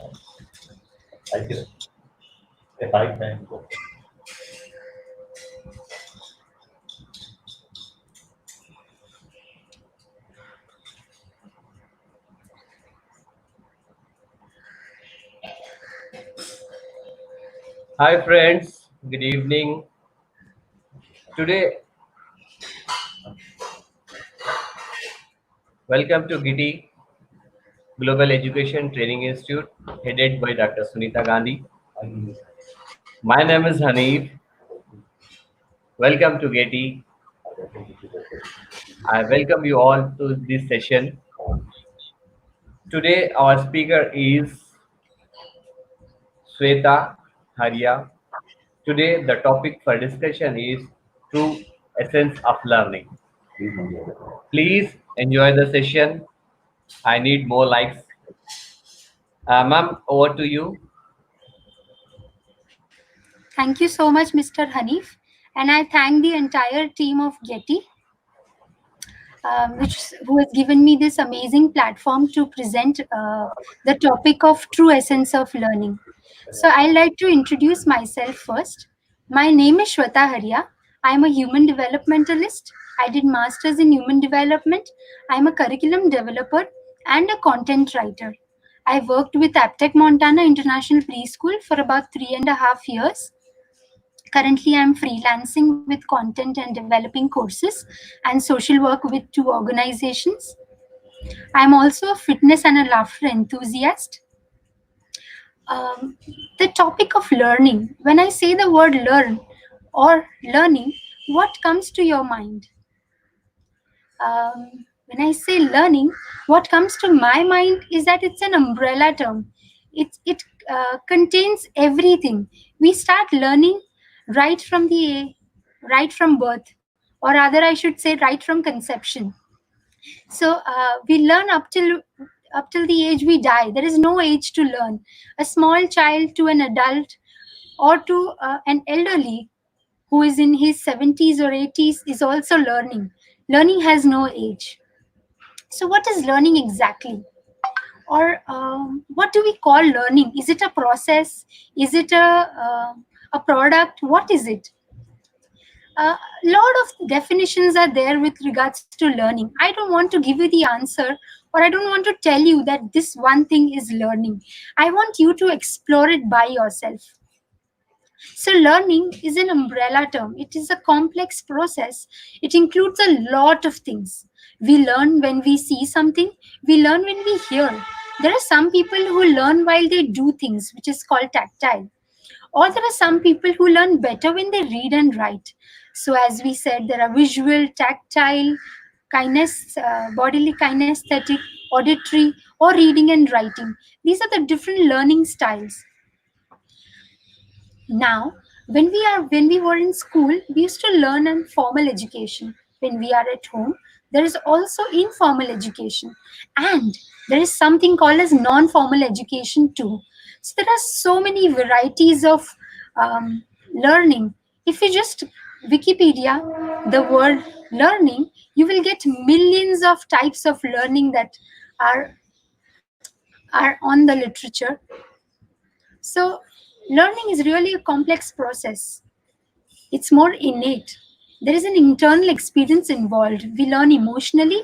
I think a 5 times. Hi friends, good evening. Today, welcome to GETI, Global Education Training Institute, headed by Dr. Sunita Gandhi. My name is Hanif. Welcome to GETI. I welcome you all to this session. Today, our speaker is Shweta Haria. Today, the topic for discussion is true essence of learning. Please enjoy the session. I need more likes. Ma'am, over to you. Thank you so much, Mr. Hanif. And I thank the entire team of GETI, who has given me this amazing platform to present the topic of true essence of learning. So I'd like to introduce myself first. My name is Shweta Haria. I'm a human developmentalist. I did masters in human development. I'm a curriculum developer and a content writer. I worked with Aptech Montana International Preschool for about 3.5 years. Currently, I'm freelancing with content and developing courses and social work with 2 organizations. I'm also a fitness and a laughter enthusiast. The topic of learning, when I say the word learn or learning, what comes to your mind? When I say learning, what comes to my mind is that it's an umbrella term. It contains everything. We start learning right from right from birth, or rather, I should say, right from conception. So we learn up till the age we die. There is no age to learn. A small child to an adult or to an elderly who is in his 70s or 80s is also learning. Learning has no age. So, what is learning exactly? Or what do we call learning? Is it a process? Is it a product? What is it? A lot of definitions are there with regards to learning. I don't want to give you the answer, or I don't want to tell you that this one thing is learning. I want you to explore it by yourself. So, learning is an umbrella term. It is a complex process. It includes a lot of things. We learn when we see something, we learn when we hear. There are some people who learn while they do things, which is called tactile. Or there are some people who learn better when they read and write. So, as we said, there are visual, tactile, bodily kinesthetic, auditory, or reading and writing. These are the different learning styles. Now, when we were in school, we used to learn in formal education. When we are at home, there is also informal education, and there is something called as non-formal education too. So there are so many varieties of learning. If you just Wikipedia the word learning, you will get millions of types of learning that are are on the literature. So learning is really a complex process. It's more innate. There is an internal experience involved. We learn emotionally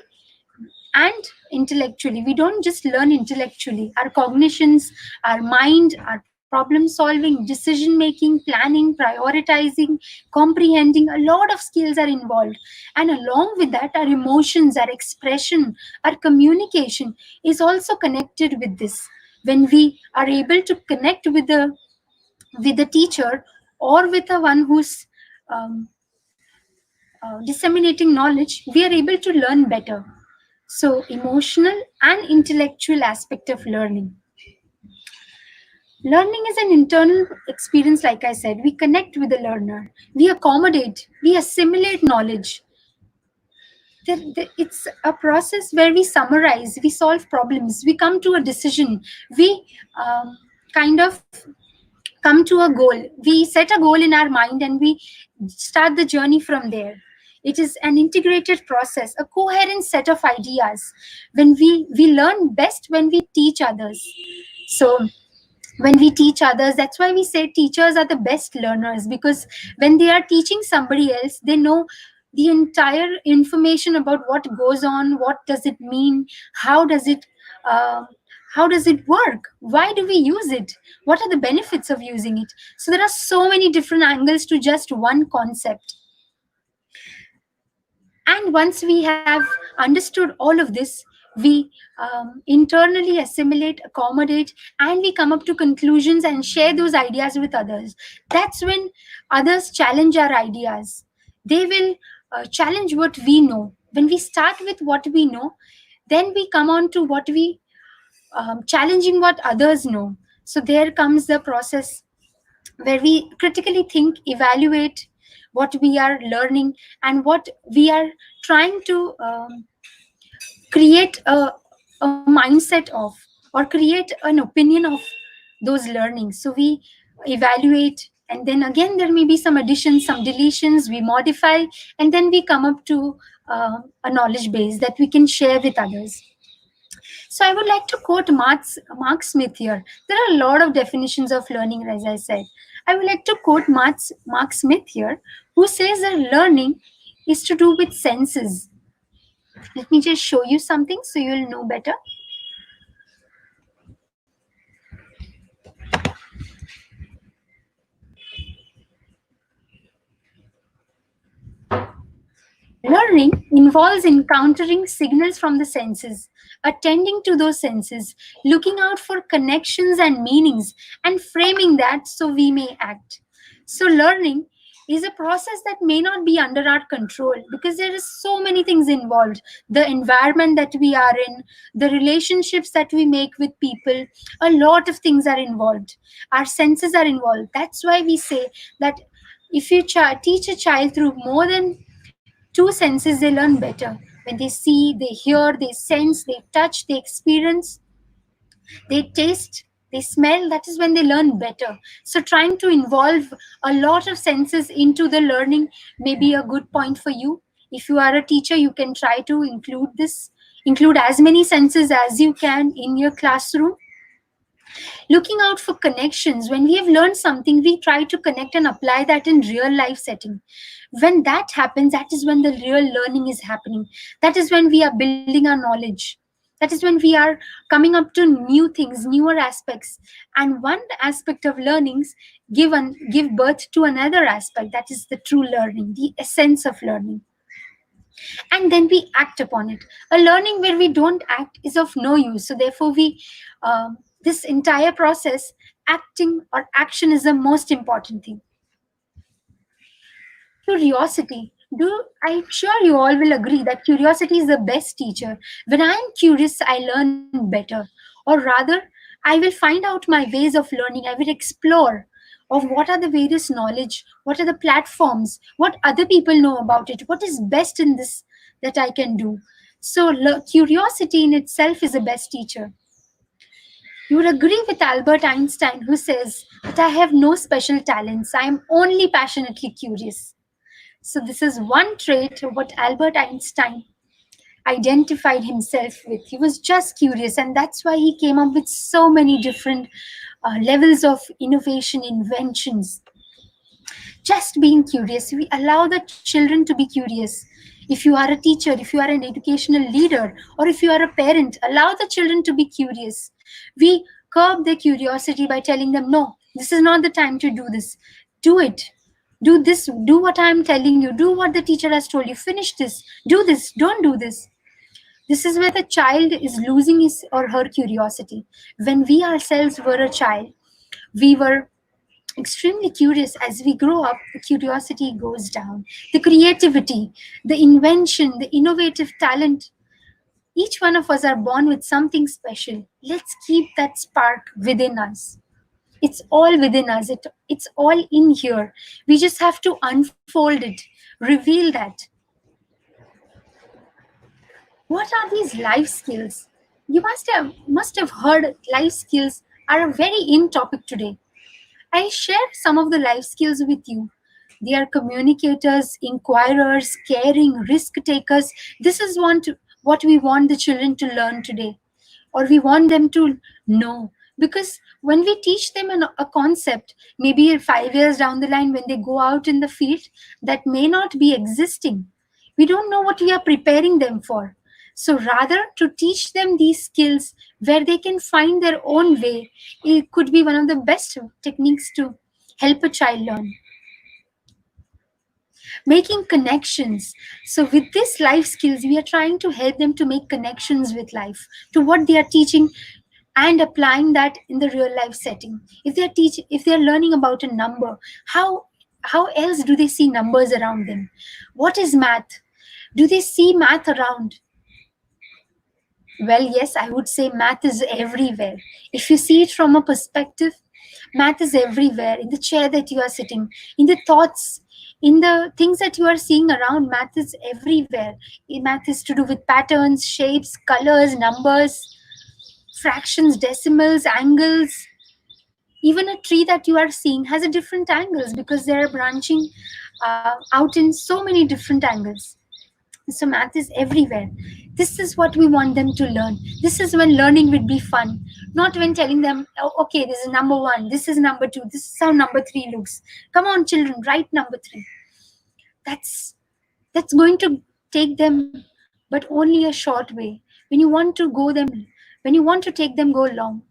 and intellectually. We don't just learn intellectually. Our cognitions, our mind, our problem solving, decision making, planning, prioritizing, comprehending, a lot of skills are involved. And along with that, our emotions, our expression, our communication is also connected with this. When we are able to connect with the teacher or with the one who's um, disseminating knowledge, we are able to learn better. So, emotional and intellectual aspect of learning. Learning is an internal experience, like I said. We connect with the learner, we accommodate, we assimilate knowledge. It's a process where we summarize, we solve problems, we come to a decision, we kind of come to a goal. We set a goal in our mind and we start the journey from there. It is an integrated process, a coherent set of ideas. When we learn best when we teach others. So when we teach others. That's why we say teachers are the best learners, because when they are teaching somebody else, they know the entire information about what goes on, what does it mean, how does it uh, how does it work, why do we use it, what are the benefits of using it. So there are so many different angles to just one concept. And once we have understood all of this, we internally assimilate, accommodate, and we come up to conclusions and share those ideas with others. That's when others challenge our ideas. They will challenge what we know. When we start with what we know, then we come on to what we challenging what others know. So there comes the process where we critically think, evaluate what we are learning and what we are trying to create a mindset of, or create an opinion of those learnings. So we evaluate, and then again there may be some additions, some deletions, we modify, and then we come up to a knowledge base that we can share with others. So I would like to quote Mark Smith here. There are a lot of definitions of learning, as I said. I would like to quote Mark Smith here, who says that learning is to do with senses. Let me just show you something so you'll know better. Learning involves encountering signals from the senses, attending to those senses, looking out for connections and meanings, and framing that so we may act. So, learning is a process that may not be under our control because there is so many things involved. The environment that we are in, the relationships that we make with people, a lot of things are involved. Our senses are involved. That's why we say that if you teach a child through more than two senses, they learn better. When they see, they hear, they sense, they touch, they experience, they taste, they smell, that is when they learn better. So trying to involve a lot of senses into the learning may be a good point for you. If you are a teacher, you can try to include as many senses as you can in your classroom. Looking out for connections. When we have learned something, we try to connect and apply that in real life setting. When that happens, that is when the real learning is happening. That is when we are building our knowledge. That is when we are coming up to new things, newer aspects. And one aspect of learnings give birth to another aspect. That is the true learning, the essence of learning. And then we act upon it. A learning where we don't act is of no use. So therefore this entire process, acting or action, is the most important thing. Curiosity. I'm sure you all will agree that curiosity is the best teacher. When I'm curious, I learn better. Or rather, I will find out my ways of learning. I will explore of what are the various knowledge, what are the platforms, what other people know about it, what is best in this that I can do. So curiosity in itself is the best teacher. You would agree with Albert Einstein, who says that I have no special talents, I am only passionately curious. So, this is one trait of what Albert Einstein identified himself with. He was just curious, and that's why he came up with so many different levels of innovation, inventions. Just being curious. We allow the children to be curious. If you are a teacher, if you are an educational leader, or if you are a parent, allow the children to be curious. We curb their curiosity by telling them, no, this is not the time to do this. Do it. Do this. Do what I'm telling you. Do what the teacher has told you. Finish this. Do this. Don't do this. This is where the child is losing his or her curiosity. When we ourselves were a child, we were extremely curious. As we grow up, the curiosity goes down. The creativity, the invention, the innovative talent. Each one of us are born with something special. Let's keep that spark within us. It's all within us. It's all in here. We just have to unfold it, reveal that. What are these life skills? You must have heard life skills are a very in topic today. I share some of the life skills with you. They are communicators, inquirers, caring, risk takers. This is what we want the children to learn today, or we want them to know. Because when we teach them a concept, maybe 5 years down the line when they go out in the field, that may not be existing. We don't know what we are preparing them for. So rather to teach them these skills where they can find their own way, it could be one of the best techniques to help a child learn. Making connections. So with these life skills, we are trying to help them to make connections with life, to what they are teaching, and applying that in the real life setting. If they are learning about a number, how else do they see numbers around them? What is math? Do they see math around? Well, yes, I would say math is everywhere. If you see it from a perspective, math is everywhere, in the chair that you are sitting, in the thoughts, in the things that you are seeing around. Math is everywhere. Math is to do with patterns, shapes, colors, numbers, fractions, decimals, angles. Even a tree that you are seeing has a different angles because they are branching out in so many different angles. So math is everywhere. This is what we want them to learn. This is when learning would be fun, not when telling them, oh, okay, this is number one, this is number two, this is how number three looks. Come on, children, write number three. That's going to take them, but only a short way. When you want to take them go long,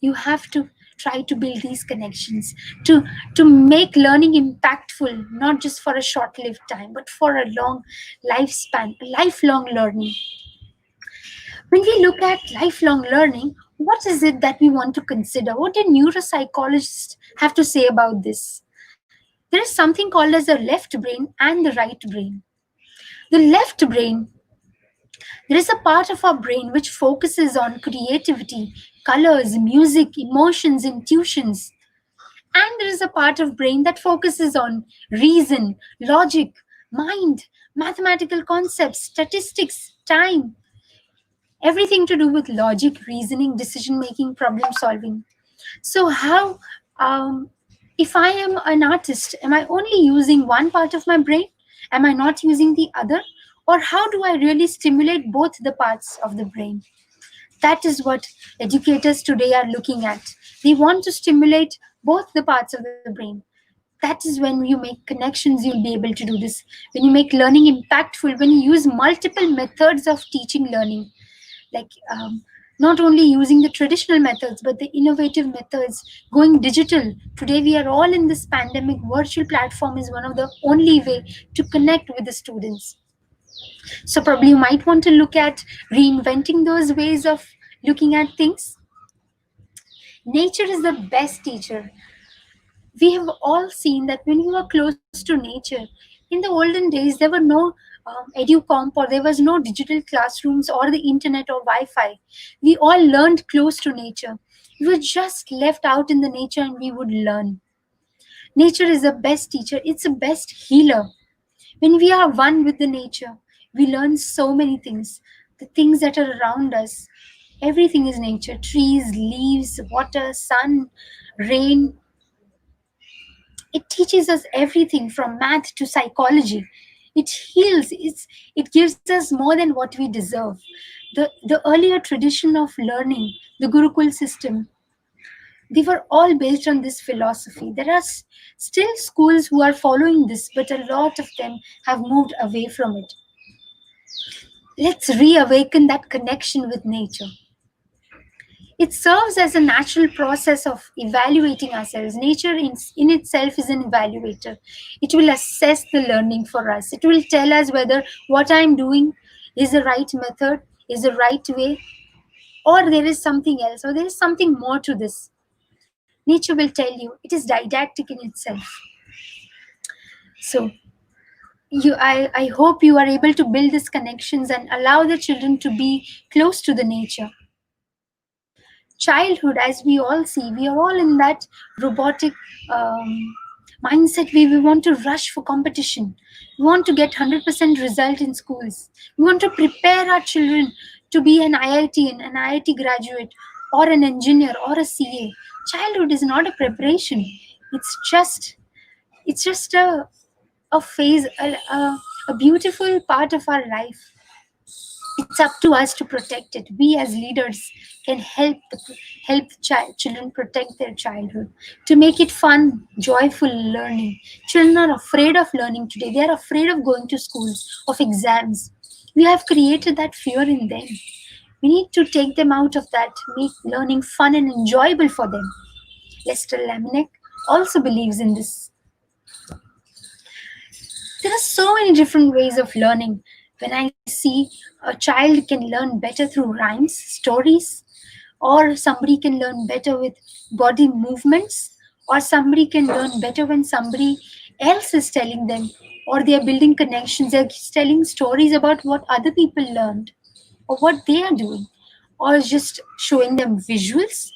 you have to try to build these connections to make learning impactful, not just for a short-lived time, but for a long lifespan, lifelong learning. When we look at lifelong learning, what is it that we want to consider? What do neuropsychologists have to say about this? There is something called as the left brain and the right brain. The left brain, there is a part of our brain which focuses on creativity, colors, music, emotions, intuitions. And there is a part of brain that focuses on reason, logic, mind, mathematical concepts, statistics, time, everything to do with logic, reasoning, decision making, problem solving. So how, if I am an artist, am I only using one part of my brain? Am I not using the other? Or how do I really stimulate both the parts of the brain? That is what educators today are looking at. They want to stimulate both the parts of the brain. That is when you make connections, you'll be able to do this. When you make learning impactful, when you use multiple methods of teaching learning, like not only using the traditional methods, but the innovative methods, going digital. Today, we are all in this pandemic. Virtual platform is one of the only way to connect with the students. So probably you might want to look at reinventing those ways of looking at things. Nature is the best teacher. We have all seen that when you are close to nature, in the olden days, there were no educomp, or there was no digital classrooms or the internet or Wi-Fi. We all learned close to nature. We were just left out in the nature and we would learn. Nature is the best teacher. It's the best healer. When we are one with the nature, we learn so many things. The things that are around us, everything is nature. Trees, leaves, water, sun, rain. It teaches us everything from math to psychology. It heals. It gives us more than what we deserve. The earlier tradition of learning, the Gurukul system, they were all based on this philosophy. There are still schools who are following this, but a lot of them have moved away from it. Let's reawaken that connection with nature. It serves as a natural process of evaluating ourselves. Nature in itself is an evaluator. It will assess the learning for us. It will tell us whether what I'm doing is the right method, is the right way, or there is something else, or there is something more to this. Nature will tell you. It is didactic in itself. So I hope you are able to build these connections and allow the children to be close to the nature. Childhood, as we all see, we are all in that robotic mindset where we want to rush for competition. We want to get 100% result in schools. We want to prepare our children to be an IIT graduate, or an engineer, or a CA. Childhood is not a preparation. It's just a phase, a beautiful part of our life. It's up to us to protect it. We as leaders can help children protect their childhood, to make it fun, joyful learning. Children are afraid of learning today. They are afraid of going to schools, of exams. We have created that fear in them. We need to take them out of that, make learning fun and enjoyable for them. Lester Laminek also believes in this. There are so many different ways of learning. When I see a child can learn better through rhymes, stories, or somebody can learn better with body movements, or somebody can learn better when somebody else is telling them, or they are building connections, they're telling stories about what other people learned or what they are doing, or just showing them visuals,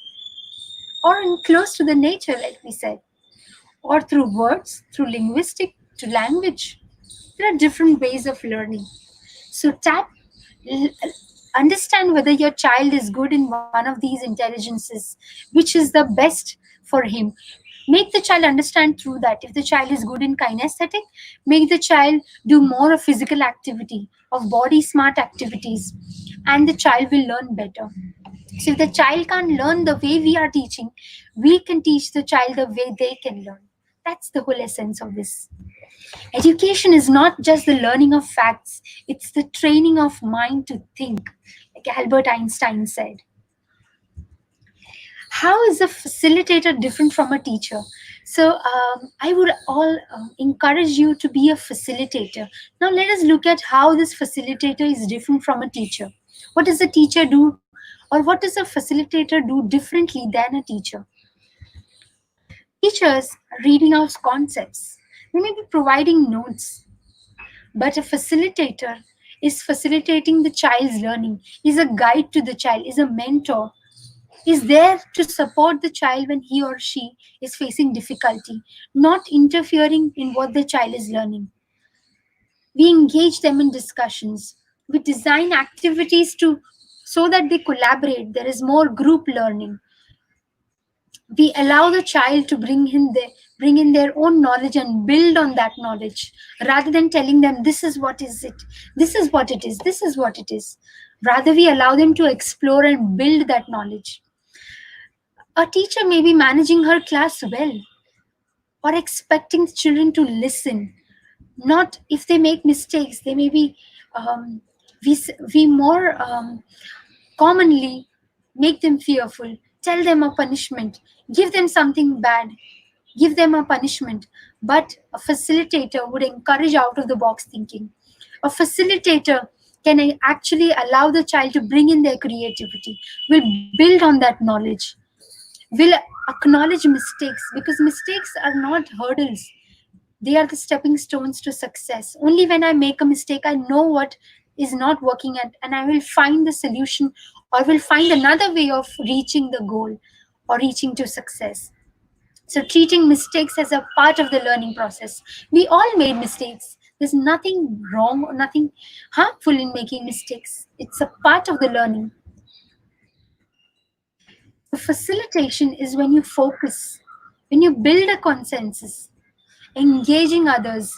or in close to the nature, like we said, or through words, through linguistic, to language. There are different ways of learning. So l- understand whether your child is good in one of these intelligences, which is the best for him. Make the child understand through that. If the child is good in kinesthetic, make the child do more of physical activity, of body smart activities, and the child will learn better. So if the child can't learn the way we are teaching, we can teach the child the way they can learn. That's the whole essence of this. Education is not just the learning of facts, it's the training of mind to think, like Albert Einstein said. How is a facilitator different from a teacher? So I would all encourage you to be a facilitator. Now let us look at how this facilitator is different from a teacher. What does a teacher do, or what does a facilitator do differently than a teacher? Teachers are reading out concepts. They may be providing notes, but a facilitator is facilitating the child's learning, is a guide to the child, is a mentor, is there to support the child when he or she is facing difficulty, not interfering in what the child is learning. We engage them in discussions. We design activities to so that they collaborate. There is more group learning. We allow the child to bring in their own knowledge and build on that knowledge, rather than telling them this is what is it, this is what it is, this is what it is. Rather, we allow them to explore and build that knowledge. A teacher may be managing her class well, or expecting children to listen. Not if they make mistakes, they may be we more commonly make them fearful, tell them a punishment, give them something bad, give them a punishment. But a facilitator would encourage out of the box thinking. A facilitator can actually allow the child to bring in their creativity, will build on that knowledge, will acknowledge mistakes, because mistakes are not hurdles, they are the stepping stones to success. Only when I make a mistake, I know what is not working at, and I will find the solution, or will find another way of reaching the goal or reaching to success. So treating mistakes as a part of the learning process. We all made mistakes. There's nothing wrong or nothing harmful in making mistakes. It's a part of the learning. The facilitation is when you focus, when you build a consensus, engaging others,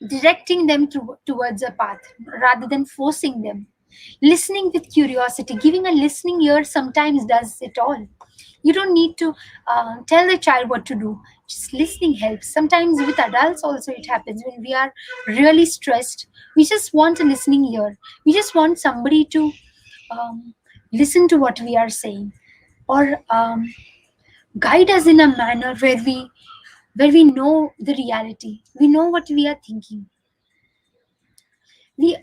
directing them towards a path rather than forcing them. Listening with curiosity, giving a listening ear sometimes does it all. You don't need to tell the child what to do. Just listening helps. Sometimes with adults also it happens when we are really stressed. We just want a listening ear. We just want somebody to listen to what we are saying, or guide us in a manner where we know the reality. We know what we are thinking. We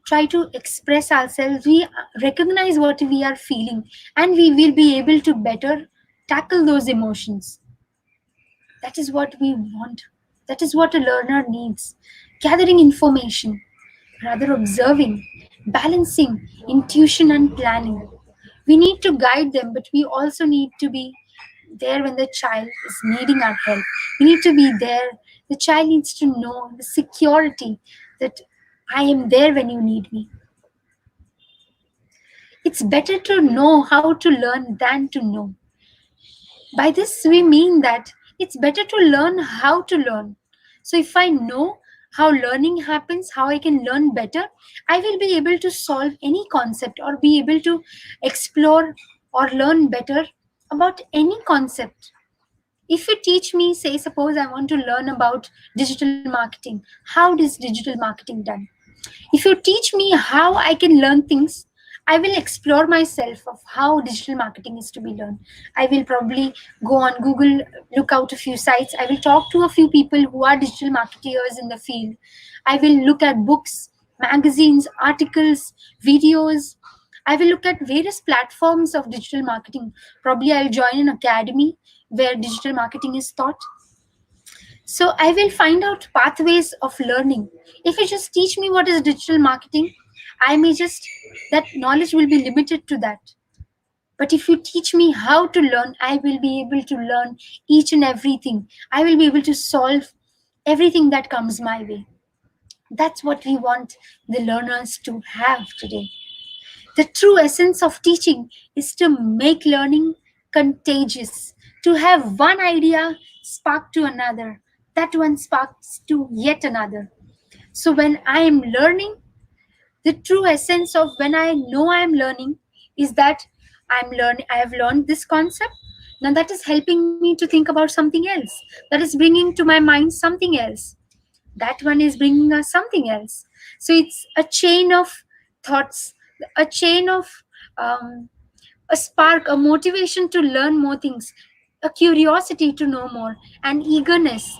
try to express ourselves, we recognize what we are feeling, and we will be able to better tackle those emotions. That is what we want. That is what a learner needs. Gathering information, rather observing, balancing intuition and planning. We need to guide them, but we also need to be there when the child is needing our help. We need to be there. The child needs to know the security that I am there when you need me. It's better to know how to learn than to know. By this, we mean that it's better to learn how to learn. So if I know how learning happens, how I can learn better, I will be able to solve any concept or be able to explore or learn better about any concept. If you teach me, say, suppose I want to learn about digital marketing, how is digital marketing done? If you teach me how I can learn things, I will explore myself of how digital marketing is to be learned. I will probably go on Google, look out a few sites. I will talk to a few people who are digital marketeers in the field. I will look at books, magazines, articles, videos. I will look at various platforms of digital marketing. Probably I'll join an academy where digital marketing is taught. So I will find out pathways of learning. If you just teach me what is digital marketing, I may just, that knowledge will be limited to that. But if you teach me how to learn, I will be able to learn each and everything. I will be able to solve everything that comes my way. That's what we want the learners to have today. The true essence of teaching is to make learning contagious, to have one idea spark to another, that one sparks to yet another. So when I am learning, the true essence of when I know I am learning is that I have learned this concept. Now that is helping me to think about something else. That is bringing to my mind something else. That one is bringing us something else. So it's a chain of thoughts, a chain of a spark, a motivation to learn more things, a curiosity to know more, and eagerness.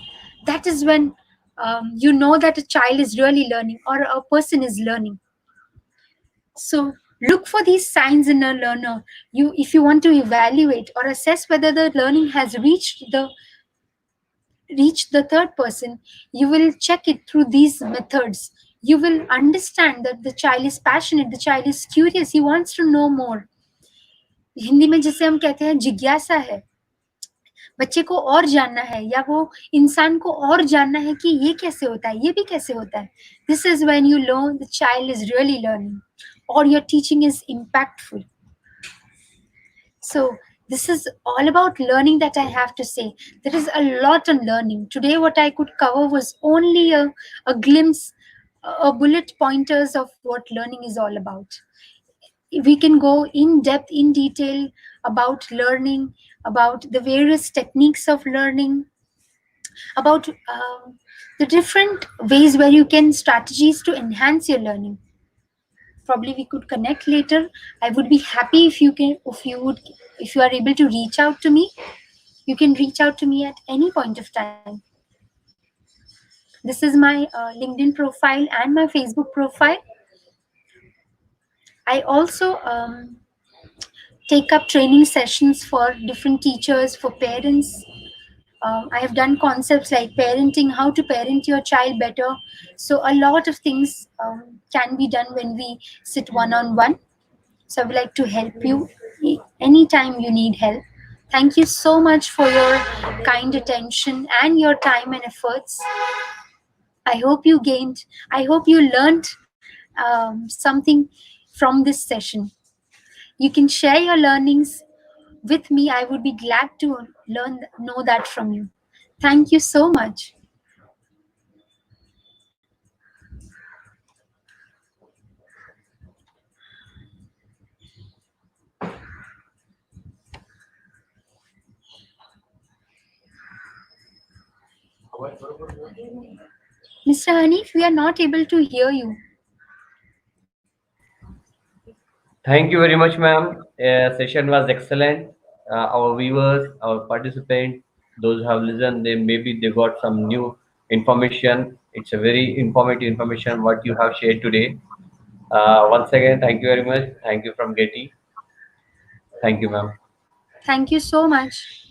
That is when you know that a child is really learning or a person is learning. So look for these signs in a learner. You, if you want to evaluate or assess whether the learning has reach the third person, you will check it through these methods. You will understand that the child is passionate, the child is curious, he wants to know more. Hindi में जिसे हम कहते हैं जिज्ञासा है, बच्चे को और जानना है या वो इंसान को और जानना है कि ये कैसे होता है, ये भी कैसे होता है. This is when you know the child is really learning or your teaching is impactful. So this is all about learning that I have to say. There is a lot on learning. Today what I could cover was only a glimpse, a bullet pointers of what learning is all about. We can go in depth, in detail about learning, about the various techniques of learning, about the different ways where you can strategies to enhance your learning. Probably we could connect later. I would be happy if you are able to reach out to me. You can reach out to me at any point of time. This is my LinkedIn profile and my Facebook profile. I also take up training sessions for different teachers, for parents. I have done concepts like parenting, how to parent your child better. So a lot of things can be done when we sit one-on-one. So I would like to help you anytime you need help. Thank you so much for your kind attention and your time and efforts. I hope you learned something from this session. You can share your learnings with me. I would be glad to know that from you. Thank you so much. Mr. Hanif, we are not able to hear you. Thank you very much, ma'am. Session was excellent. Our viewers, our participants, those who have listened, they got some new information. It's a very informative information what you have shared today. Once again, thank you very much. Thank you from GETI. Thank you, ma'am. Thank you so much.